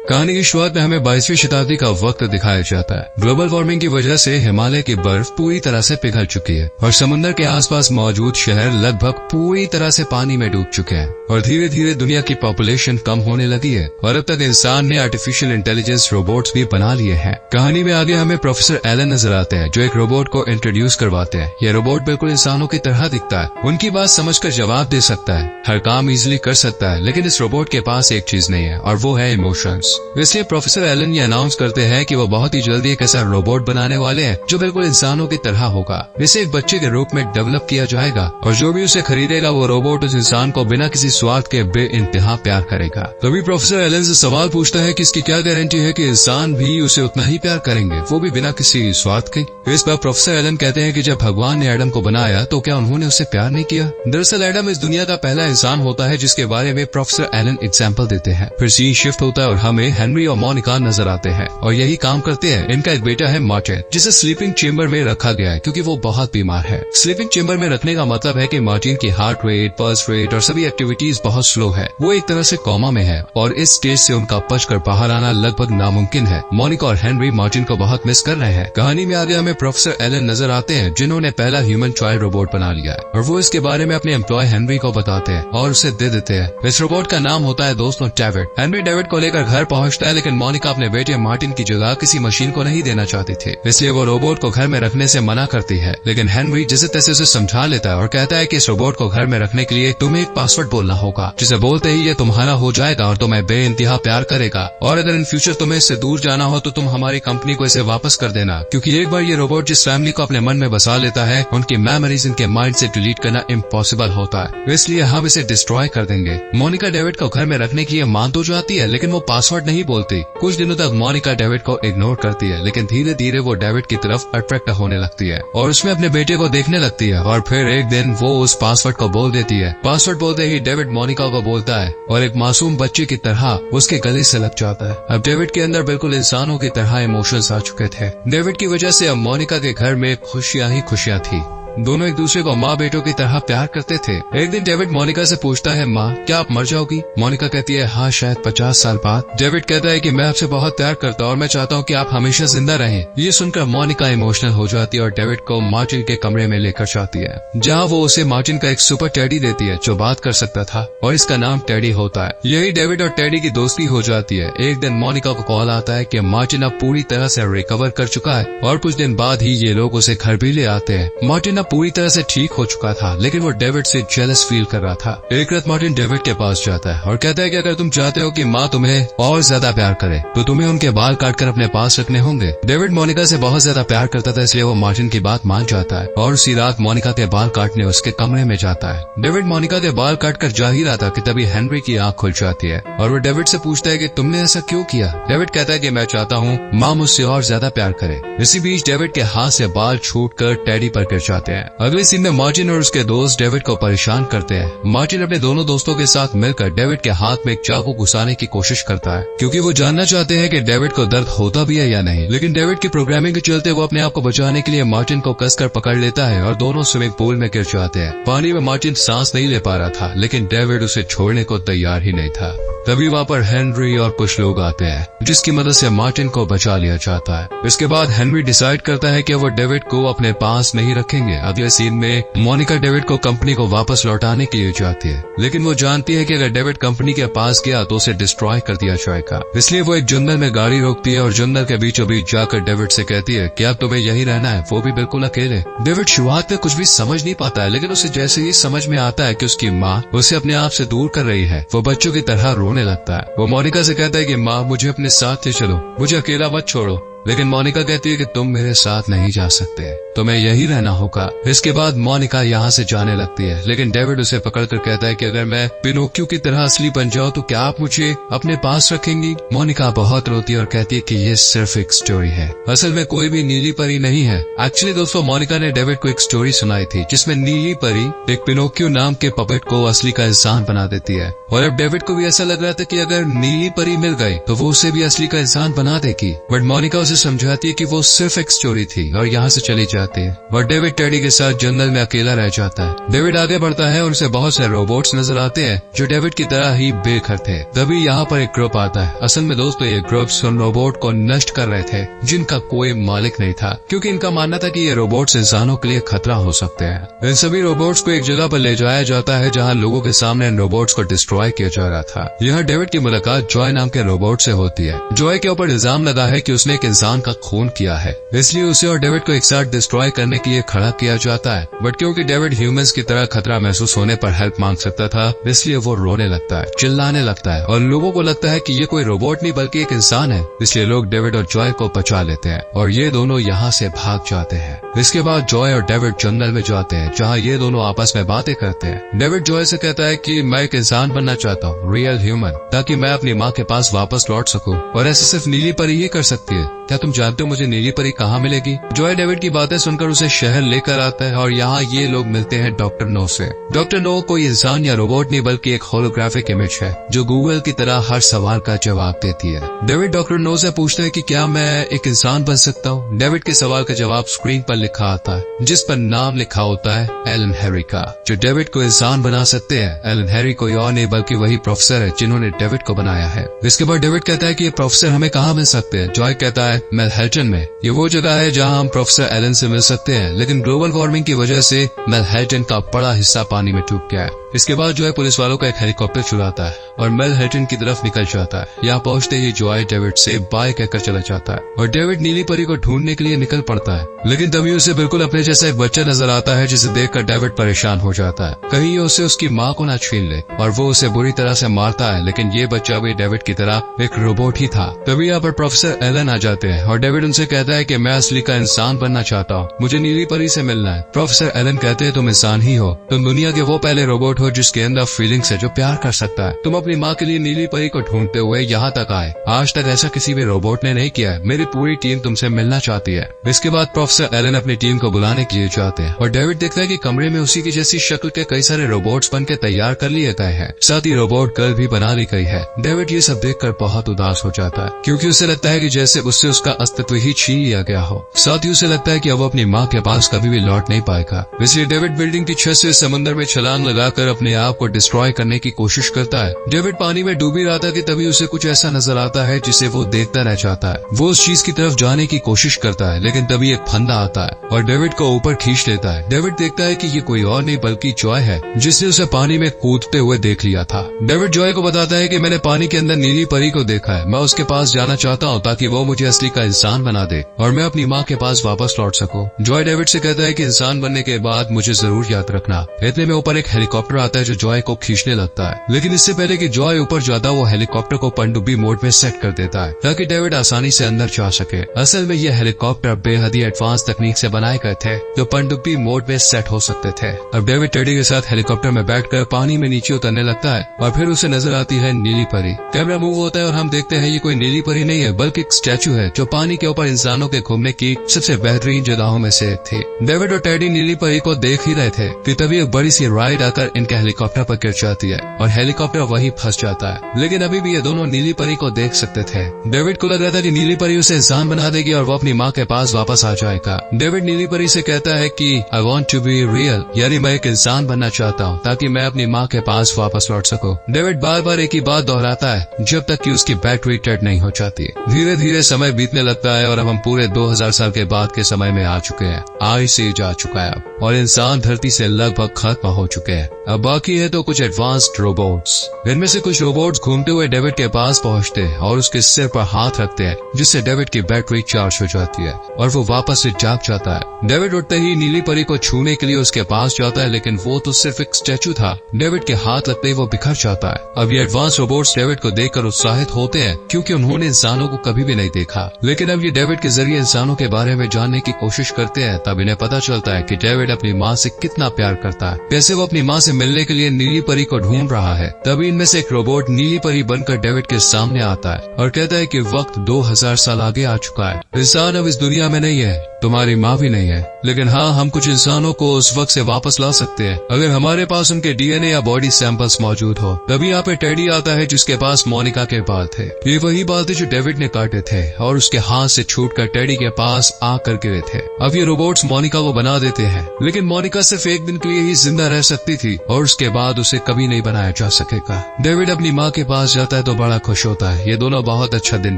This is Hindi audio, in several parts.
कहानी की शुरुआत में हमें 22वीं शताब्दी का वक्त दिखाया जाता है। ग्लोबल वार्मिंग की वजह से हिमालय की बर्फ पूरी तरह से पिघल चुकी है और समुद्र के आसपास मौजूद शहर लगभग पूरी तरह से पानी में डूब चुके हैं और धीरे धीरे दुनिया की पॉपुलेशन कम होने लगी है और अब तक इंसान ने आर्टिफिशियल इंटेलिजेंस रोबोट्स भी बना लिए हैं। कहानी में आगे हमें प्रोफेसर एलन नजर आते हैं जो एक रोबोट को इंट्रोड्यूस करवाते हैं। यह रोबोट बिल्कुल इंसानों की तरह दिखता है, उनकी बात समझकर जवाब दे सकता है, हर काम इजिली कर सकता है, लेकिन इस रोबोट के पास एक चीज नहीं है और वो है इमोशंस। इसलिए प्रोफेसर एलन ये अनाउंस करते हैं कि वो बहुत ही जल्दी एक ऐसा रोबोट बनाने वाले हैं जो बिल्कुल इंसानों की तरह होगा। इसे एक बच्चे के रूप में डेवलप किया जाएगा और जो भी उसे खरीदेगा वो रोबोट उस इंसान को बिना किसी स्वार्थ के बेइंतहा प्यार करेगा। तभी प्रोफेसर एलन से सवाल पूछता है कि इसकी क्या गारंटी है कि इंसान भी उसे उतना ही प्यार करेंगे, वो भी बिना किसी स्वार्थ के। इस पर प्रोफेसर एलन कहते हैं कि जब भगवान ने एडम को बनाया तो क्या उन्होंने उससे प्यार नहीं किया। दरअसल एडम इस दुनिया का पहला इंसान होता है जिसके बारे में प्रोफेसर एलन एग्जाम्पल देते हैं। फिर सीन शिफ्ट होता है और हमें हेनरी और मोनिका नजर आते हैं और यही काम करते हैं। इनका एक बेटा है मार्टिन जिसे स्लीपिंग चेम्बर में रखा गया है क्योंकि वो बहुत बीमार है। स्लीपिंग चेम्बर में रखने का मतलब है कि मार्टिन की हार्ट रेट, पल्स रेट और सभी एक्टिविटीज बहुत स्लो है। वो एक तरह से कोमा में है और इस स्टेज से उनका बचकर बाहर आना लगभग नामुमकिन है। मोनिका और हेनरी मार्टिन को बहुत मिस कर रहे हैं। कहानी में आगे हमें प्रोफेसर एलन नजर आते हैं जिन्होंने पहला ह्यूमन चाइल्ड रोबोट बना लिया है और वो इसके बारे में अपने एम्प्लॉय हेनरी को बताते हैं और उसे दे देते हैं। इस रोबोट का नाम होता है दोस्तों डेविड। हेनरी डेविड को लेकर घर पहुंचता है लेकिन मोनिका अपने बेटे मार्टिन की जगह किसी मशीन को नहीं देना चाहती थी, इसलिए वो रोबोट को घर में रखने से मना करती है। लेकिन हेनरी जैसे तैसे उसे समझा लेता है और कहता है कि इस रोबोट को घर में रखने के लिए तुम्हें एक पासवर्ड बोलना होगा, जिसे बोलते ही ये तुम्हारा हो जाएगा और तुम्हें बेइंतहा प्यार करेगा और अगर इन फ्यूचर तुम्हें इससे दूर जाना हो तो तुम हमारी कंपनी को इसे वापस कर देना, क्योंकि एक बार ये रोबोट जिस फैमिली को अपने मन में बसा लेता है उनकी मेमोरीज इनके माइंड से डिलीट करना इम्पॉसिबल होता है, इसलिए हम इसे डिस्ट्रॉय कर देंगे। मोनिका डेविड को घर में रखने की मान तो जाती है लेकिन वो पासवर्ड नहीं बोलती। कुछ दिनों तक मोनिका डेविड को इग्नोर करती है लेकिन धीरे धीरे वो डेविड की तरफ अट्रैक्ट होने लगती है और उसमें अपने बेटे को देखने लगती है और फिर एक दिन वो उस पासवर्ड को बोल देती है। पासवर्ड बोलते ही डेविड मोनिका को बोलता है और एक मासूम बच्चे की तरह उसके गले से लग जाता है। अब डेविड के अंदर बिल्कुल इंसानों की तरह इमोशंस आ चुके थे। डेविड की वजह से अब मोनिका के घर में खुशियां ही खुशियां थी। दोनों एक दूसरे को माँ बेटों की तरह प्यार करते थे। एक दिन डेविड मोनिका से पूछता है, माँ क्या आप मर जाओगी? मोनिका कहती है, हाँ शायद 50 साल बाद। डेविड कहता है कि मैं आपसे बहुत प्यार करता हूँ और मैं चाहता हूँ कि आप हमेशा जिंदा रहें। ये सुनकर मोनिका इमोशनल हो जाती है और डेविड को मार्टिन के कमरे में लेकर जाती है जहाँ वो उसे मार्टिन का एक सुपर टेडी देती है जो बात कर सकता था और इसका नाम टेडी होता है। यही डेविड और टेडी की दोस्ती हो जाती है। एक दिन मोनिका को कॉल आता है कि मार्टिन अब पूरी तरह से रिकवर कर चुका है और कुछ दिन बाद ही ये लोग उसे घर भी ले आते हैं। मार्टिन पूरी तरह से ठीक हो चुका था लेकिन वो डेविड से जेलस फील कर रहा था। एक रात मार्टिन डेविड के पास जाता है और कहता है कि अगर तुम चाहते हो कि माँ तुम्हें और ज्यादा प्यार करे तो तुम्हें उनके बाल काटकर अपने पास रखने होंगे। डेविड मोनिका से बहुत ज्यादा प्यार करता था इसलिए वो मार्टिन की बात मान जाता है और उसी रात मोनिका के बाल काटने उसके कमरे में जाता है। डेविड मोनिका के बाल काटकर जा ही रहा था कि तभी हेनरी की आंख खुल जाती है और वो डेविड से पूछता है कि तुमने ऐसा क्यों किया? डेविड कहता है कि मैं चाहता हूँ माँ मुझसे और ज्यादा प्यार करे। इसी बीच डेविड के हाथ से बाल छूटकर टेडी पर गिर जाते हैं। अगले सीन में मार्टिन और उसके दोस्त डेविड को परेशान करते हैं। मार्टिन अपने दोनों दोस्तों के साथ मिलकर डेविड के हाथ में एक चाकू घुसाने की कोशिश करता है क्योंकि वो जानना चाहते हैं कि डेविड को दर्द होता भी है या नहीं, लेकिन डेविड की प्रोग्रामिंग के चलते वो अपने आप को बचाने के लिए मार्टिन को कसकर पकड़ लेता है और दोनों स्विमिंग पूल में गिर जाते हैं। पानी में मार्टिन सांस नहीं ले पा रहा था लेकिन डेविड उसे छोड़ने को तैयार ही नहीं था। तभी वहाँ पर हेनरी और कुछ लोग आते हैं जिसकी मदद से मार्टिन को बचा लिया जाता है। इसके बाद हेनरी डिसाइड करता है कि वो डेविड को अपने पास नहीं रखेंगे। अगले सीन में मोनिका डेविड को कंपनी को वापस लौटाने के लिए जाती है लेकिन वो जानती है कि अगर डेविड कंपनी के पास गया तो उसे डिस्ट्रॉय कर दिया जाएगा, इसलिए वो एक जंगल में गाड़ी रोकती है और जंगल के बीचों बीच जाकर डेविड से कहती है कि अब तुम्हें यही रहना है, वो भी बिल्कुल अकेले। डेविड शुरुआत में कुछ भी समझ नहीं पाता है लेकिन उसे जैसे ही समझ में आता है कि उसकी माँ उसे अपने आप से दूर कर रही है वो बच्चों की तरह रोने लगता है। वो मोनिका से कहता है कि माँ मुझे अपने साथ ले चलो, मुझे अकेला मत छोड़ो, लेकिन मोनिका कहती है कि तुम मेरे साथ नहीं जा सकते, तुम्हें यही रहना होगा। इसके बाद मोनिका यहाँ से जाने लगती है लेकिन डेविड उसे पकड़कर कहता है कि अगर मैं पिनोकियो की तरह असली बन जाऊँ तो क्या आप मुझे अपने पास रखेंगी? मोनिका बहुत रोती है और कहती है कि ये सिर्फ एक स्टोरी है, असल में कोई भी नीली परी नहीं है। एक्चुअली दोस्तों मोनिका ने डेविड को एक स्टोरी सुनाई थी जिसमें नीली परी एक पिनोकियो नाम के पपेट को असली का इंसान बना देती है और अब डेविड को भी ऐसा लग रहा था कि अगर नीली परी मिल गई तो वो उसे भी असली का इंसान बना देगी। बट मोनिका उसे समझाती है कि वो सिर्फ एक स्टोरी थी और यहाँ से चली जाती है और डेविड टेडी के साथ जंगल में अकेला रह जाता है। डेविड आगे बढ़ता है और उसे बहुत से रोबोट्स नजर आते हैं जो डेविड की तरह ही बेघर थे। तभी यहाँ पर एक ग्रुप आता है। असल में दोस्तों ये ग्रुप्स उन रोबोट को नष्ट कर रहे थे जिनका कोई मालिक नहीं था, क्योंकि इनका मानना था कि ये रोबोट्स इंसानों के लिए खतरा हो सकते हैं। इन सभी रोबोट्स को एक जगह पर ले जाया जाता है जहाँ लोगों के सामने इन रोबोट्स को डिस्ट्रॉय किया जा रहा था। यहाँ डेविड की मुलाकात जॉय नाम के रोबोट से होती है। जॉय के ऊपर इल्जाम लगा है कि उसने एक इंसान का खून किया है, इसलिए उसे और डेविड को एक साथ डिस्ट्रॉय करने के लिए खड़ा किया जाता है। बट क्योंकि डेविड ह्यूमंस की तरह खतरा महसूस होने पर हेल्प मांग सकता था, इसलिए वो रोने लगता है, चिल्लाने लगता है और लोगों को लगता है कि ये कोई रोबोट नहीं बल्कि एक इंसान है। इसलिए लोग डेविड और जॉय को बचा लेते हैं और ये दोनों यहाँ से भाग जाते हैं। इसके बाद जॉय और डेविड जंगल में जाते हैं जहाँ ये दोनों आपस में बातें करते हैं। डेविड जॉय से कहता है कि मैं एक इंसान बनना चाहता हूँ, रियल ह्यूमन, ताकि मैं अपनी माँ के पास वापस लौट सकूं और ऐसे सिर्फ नीली परी ही कर सकती है। क्या तुम जानते हो मुझे नीली परी कहाँ मिलेगी? जॉय डेविड की बातें सुनकर उसे शहर लेकर आता है और यहाँ ये लोग मिलते हैं डॉक्टर नो से। डॉक्टर नो कोई इंसान या रोबोट नहीं बल्कि एक होलोग्राफिक इमेज है जो गूगल की तरह हर सवाल का जवाब देती है। डेविड डॉक्टर नो से पूछता है कि क्या मैं एक इंसान बन सकता हूँ? डेविड के सवाल का जवाब स्क्रीन पर लिखा आता है जिस पर नाम लिखा होता है एलन हैरी का, जो डेविड को इंसान बना सकते हैं। एलन हैरी कोई और नहीं बल्कि वही प्रोफेसर है जिन्होंने डेविड को बनाया है। इसके बाद डेविड कहता है कि ये प्रोफेसर हमें कहाँ मिल सकते हैं? जॉय कहता है मैनहट्टन में। ये वो जगह है जहाँ हम प्रोफेसर एलन से मिल सकते हैं, लेकिन ग्लोबल वार्मिंग की वजह से मैनहट्टन का बड़ा हिस्सा पानी में डूब गया है। इसके बाद जॉय पुलिस वालों का एक हेलीकॉप्टर चुराता है और मैनहट्टन की तरफ निकल जाता है। यहाँ पहुंचते ही जॉय डेविड से बाय कहकर चला जाता है और डेविड नीली परी को ढूंढने के लिए निकल पड़ता है, लेकिन तभी उसे बिल्कुल अपने जैसा एक बच्चा नजर आता है जिसे देखकर डेविड परेशान हो जाता है। कहीं ये उसे उसकी माँ को ना छीन ले और वो उसे बुरी तरह से मारता है, लेकिन ये बच्चा भी डेविड की तरह एक रोबोट ही था। तभी यहाँ पर प्रोफेसर एलन आ जाते हैं और डेविड उनसे कहता है कि मैं असली का इंसान बनना चाहता हूँ, मुझे नीली परी से मिलना है। प्रोफेसर एलन कहते हैं तुम इंसान ही हो, तुम दुनिया के वो पहले रोबोट हो जिसके अंदर फीलिंग्स है, जो प्यार कर सकता है। तुम अपनी माँ के लिए नीली परी को ढूंढते हुए यहाँ तक आए। आज तक ऐसा किसी भी रोबोट ने नहीं किया है। मेरी पूरी टीम तुमसे मिलना चाहती है। इसके बाद प्रोफेसर एलन अपनी टीम को बुलाने के लिए जाते हैं और डेविड देखता है कि कमरे में उसी की जैसी शक्ल के कई सारे रोबोट्स बन के तैयार कर लिए गए हैं, साथ ही रोबोट गर्ल भी बना ली गई है। डेविड ये सब देखकर बहुत उदास हो जाता है क्योंकि उसे लगता है कि जैसे उससे उसका अस्तित्व ही छीन लिया गया हो। साथ ही उसे लगता है कि अब वो अपनी माँ के पास कभी भी लौट नहीं पाएगा। इसलिए डेविड बिल्डिंग की छत से समुद्र में छलांग लगाकर अपने आप को डिस्ट्रॉय करने की कोशिश करता है। डेविड पानी में डूब ही रहा था कि तभी उसे कुछ ऐसा नजर आता है जिसे वो देखता रह जाता है। वो उस चीज की तरफ जाने की कोशिश करता है, लेकिन तभी एक फंदा आता है और डेविड को ऊपर खींच लेता है। डेविड देखता है कि ये कोई और नहीं बल्कि जॉय है जिसने उसे पानी में कूदते हुए देख लिया था। डेविड जॉय को बताता है कि मैंने पानी के अंदर नीली परी को देखा है, मैं उसके पास जाना चाहता हूँ ताकि वो मुझे असली का इंसान बना दे और मैं अपनी माँ के पास वापस लौट सकूं। जॉय डेविड से कहता है कि इंसान बनने के बाद मुझे जरूर याद रखना। इतने में ऊपर एक हेलीकॉप्टर आता है जो जॉय को खींचने लगता है, लेकिन इससे पहले कि जॉय ऊपर जाता वो हेलीकॉप्टर को पनडुब्बी मोड में सेट कर देता है ताकि डेविड आसानी से अंदर जा सके। असल में यह हेलीकॉप्टर बेहद ही एडवांस तकनीक से बनाए गए थे जो पनडुब्बी मोड में सेट हो सकते थे। अब डेविड टेडी के साथ हेलीकॉप्टर में बैठकर पानी में नीचे उतरने लगता है और फिर उसे नजर आती है नीली परी। कैमरा मूव होता है और हम देखते हैं ये कोई नीली परी नहीं है बल्कि एक स्टैचू है जो पानी के ऊपर इंसानों के घूमने की सबसे बेहतरीन जगहों में से थी। डेविड और टेडी नीली परी को देख ही रहे थे कि तभी एक बड़ी सी राइड आकर इनके हेलीकॉप्टर पर गिर जाती है और हेलीकॉप्टर वहीं फंस जाता है, लेकिन अभी भी ये दोनों नीली परी को देख सकते थे। डेविड को लग रहा था कि नीली परी उसे इंसान बना देगी और वो अपनी माँ के पास वापस आ जाएगा। डेविड नीली परी से कहता है कि I want to be real, यानी मैं एक इंसान बनना चाहता हूँ ताकि मैं अपनी माँ के पास वापस लौट सकूं। डेविड बार बार एक ही बात दोहराता है जब तक कि उसकी बैटरी डेड नहीं हो जाती। धीरे धीरे समय बीतने लगता है और अब हम पूरे 2000 साल के बाद के समय में आ चुके हैं। आइस एज आ चुका है और इंसान धरती से लगभग खत्म हो चुके हैं। अब बाकी है तो कुछ एडवांस्ड रोबोट्स। इनमें से कुछ रोबोट्स घूमते हुए डेविड के पास पहुंचते हैं और उसके सिर पर हाथ रखते हैं जिससे डेविड की बैटरी चार्ज हो जाती है और वो वापस से जाग जाता है। डेविड उठते ही नीली परी को छूने के लिए उसके पास जाता है, लेकिन वो तो सिर्फ एक स्टैचू था। डेविड के हाथ लगते ही वो बिखर जाता है। अब ये एडवांस रोबोट्स डेविड को देखकर उत्साहित होते हैं क्योंकि उन्होंने इंसानों को कभी भी नहीं देखा, लेकिन अब ये डेविड के जरिए इंसानों के बारे में जानने की कोशिश करते हैं। तब इन्हें पता चलता है कि डेविड डेविड अपनी माँ से कितना प्यार करता है, कैसे वो अपनी माँ से मिलने के लिए नीली परी को ढूंढ रहा है। तभी इनमें से एक रोबोट नीली परी बनकर डेविड के सामने आता है और कहता है कि वक्त 2000 साल आगे आ चुका है। इंसान अब इस दुनिया में नहीं है, तुम्हारी माँ भी नहीं है, लेकिन हाँ, हम कुछ इंसानों को उस वक्त से वापस ला सकते हैं अगर हमारे पास उनके डीएनए या बॉडी सैंपल्स मौजूद हो। तभी यहाँ पे टेडी आता है जिसके पास मोनिका के बाल थे। ये वही बाल थे जो डेविड ने काटे थे और उसके हाथ से छूटकर टेडी के पास आकर गिरे थे। अब ये रोबोट्स मोनिका को बना देते हैं, लेकिन मोनिका सिर्फ एक दिन के लिए ही जिंदा रह सकती थी और उसके बाद उसे कभी नहीं बनाया जा सकेगा। डेविड अपनी माँ के पास जाता है तो बड़ा खुश होता है। ये दोनों बहुत अच्छा दिन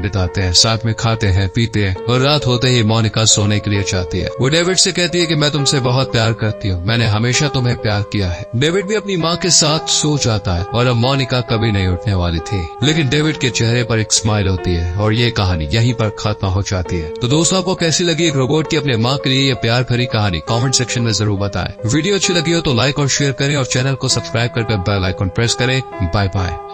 बिताते हैं, साथ में खाते हैं, पीते हैं और रात होते ही मोनिका सोने के लिए चाहती है। वो डेविड से कहती है कि मैं तुमसे बहुत प्यार करती हूँ, मैंने हमेशा तुम्हें प्यार किया है। डेविड भी अपनी माँ के साथ सो जाता है और अब मोनिका कभी नहीं उठने वाली थी, लेकिन डेविड के चेहरे पर एक स्माइल होती है और ये कहानी यहीं पर खत्म हो जाती है। तो दोस्तों, आपको कैसी लगी एक रोबोट की अपने माँ के लिए ये प्यार भरी कहानी? कमेंट सेक्शन में जरूर बताएं। वीडियो अच्छी लगी हो तो लाइक और शेयर करें और चैनल को सब्सक्राइब करके बेल आइकन प्रेस करें। Bye bye.